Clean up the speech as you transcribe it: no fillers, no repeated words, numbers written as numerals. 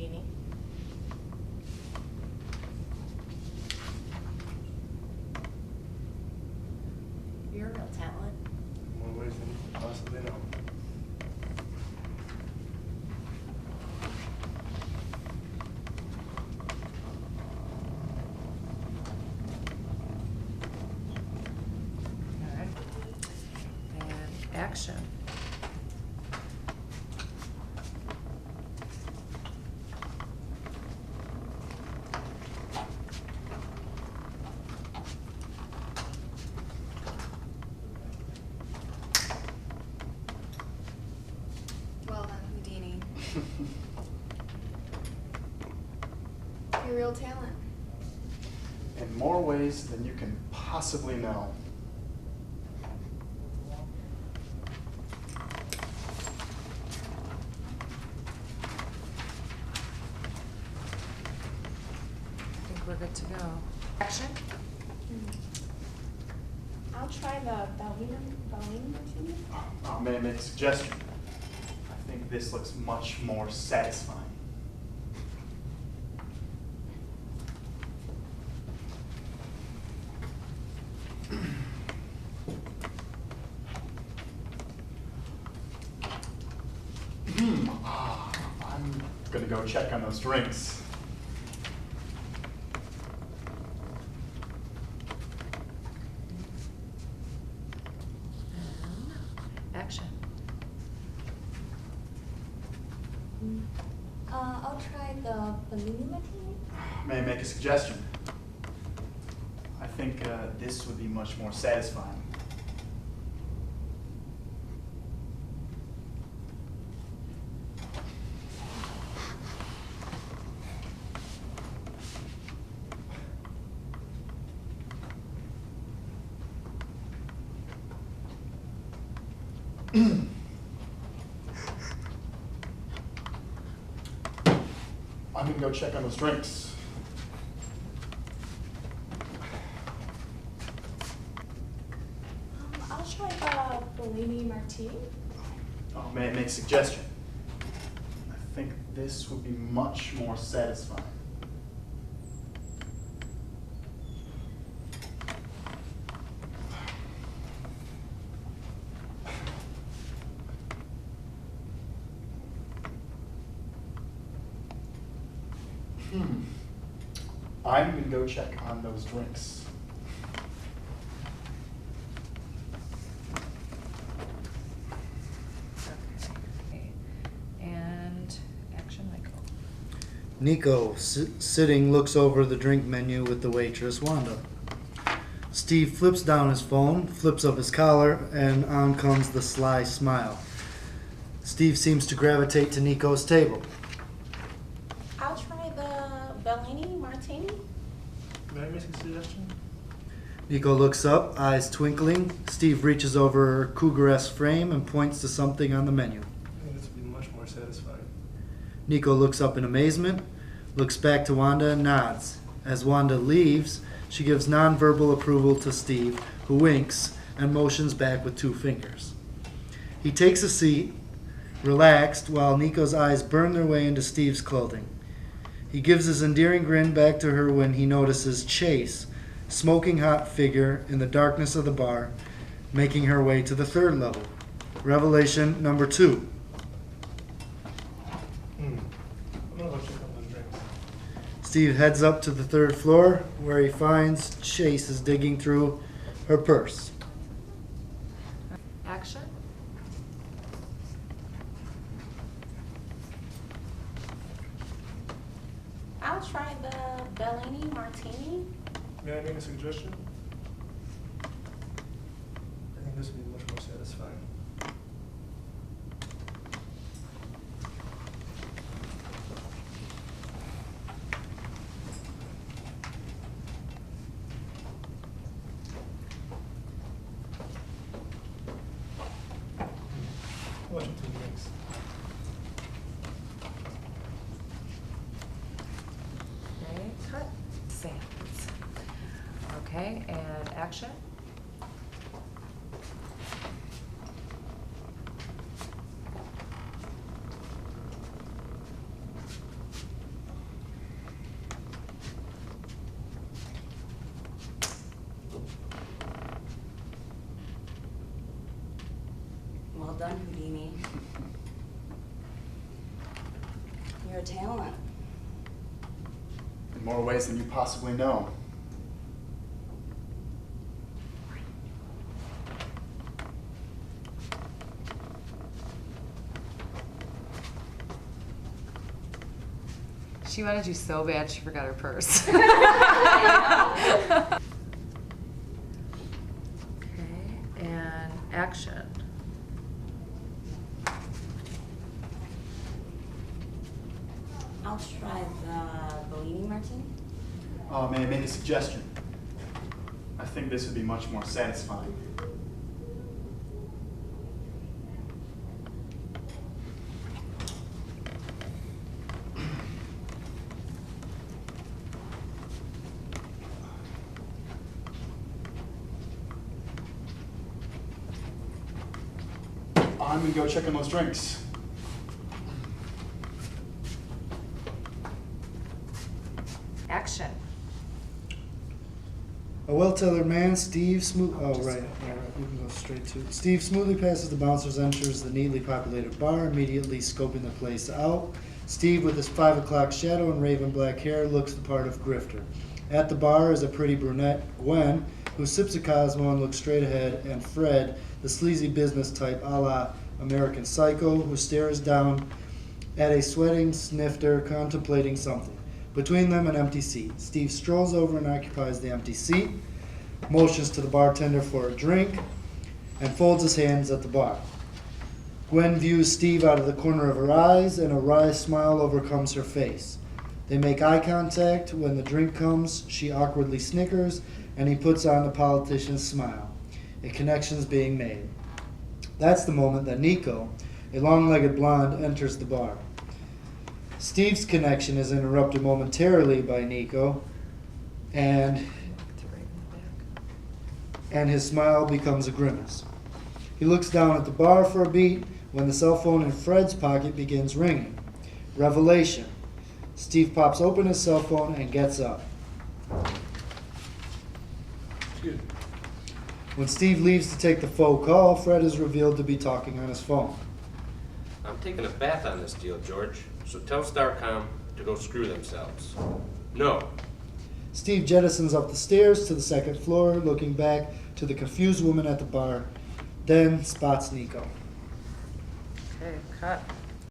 Houdini. You're a real talent. More ways than you can possibly know. All right. And action. Well done, Houdini. You're a real talent. In more ways than you can possibly know. I think we're good to go. Action. I'll try the Bellini martini. May I make a suggestion? I think this looks much more satisfying. I'm gonna go check on those drinks. And action. I'll try the Bellini martini. May I make a suggestion? I think this would be much more satisfying. I'm gonna go check on those drinks. I'll try the Bellini martini. May I make a suggestion? I think this would be much more satisfying. I'm gonna go check on those drinks. Okay. And action, Michael. Nico, sitting, looks over the drink menu with the waitress, Wanda. Steve flips down his phone, flips up his collar, and on comes the sly smile. Steve seems to gravitate to Nico's table. I'll try the Bellini martini. May I make a suggestion? Nico looks up, eyes twinkling. Steve reaches over a cougar-esque frame and points to something on the menu. I think this would be much more satisfying. Nico looks up in amazement, looks back to Wanda and nods. As Wanda leaves, she gives nonverbal approval to Steve, who winks and motions back with 2 fingers. He takes a seat, relaxed, while Nico's eyes burn their way into Steve's clothing. He gives his endearing grin back to her when he notices Chase, smoking hot figure in the darkness of the bar, making her way to the 3rd level. Revelation number 2. I'm gonna go check on those drinks. Steve heads up to the 3rd floor, where he finds Chase is digging through her purse. Action. I'll try the Bellini martini. May I make a suggestion? I think this would be much more satisfying. Watch it 2 drinks. Okay, cut. Sands. Okay, and action. You're a talent. In more ways than you possibly know. She wanted you so bad she forgot her purse. Okay, and action. I'll try the Bellini Martini. May I make a suggestion? I think this would be much more satisfying. I'm gonna go check on those drinks. Action. A well-tailored man, Steve smooth. Oh, right. We can go straight to it. Steve smoothly passes the bouncers, enters the neatly populated bar, immediately scoping the place out. Steve, with his 5 o'clock shadow and raven black hair, looks the part of grifter. At the bar is a pretty brunette, Gwen, who sips a Cosmo and looks straight ahead, and Fred, the sleazy business type a la American Psycho, who stares down at a sweating snifter contemplating something. Between them, an empty seat. Steve strolls over and occupies the empty seat, motions to the bartender for a drink, and folds his hands at the bar. Gwen views Steve out of the corner of her eyes, and a wry smile overcomes her face. They make eye contact. When the drink comes, she awkwardly snickers, and he puts on the politician's smile. A connection's being made. That's the moment that Nico, a long-legged blonde, enters the bar. Steve's connection is interrupted momentarily by Nico, and his smile becomes a grimace. He looks down at the bar for a beat when the cell phone in Fred's pocket begins ringing. Revelation. Steve pops open his cell phone and gets up. Excuse me. When Steve leaves to take the faux call, Fred is revealed to be talking on his phone. I'm taking a bath on this deal, George, so tell Starcom to go screw themselves. No. Steve jettisons up the stairs to the second floor, looking back to the confused woman at the bar, then spots Nico. Okay, cut.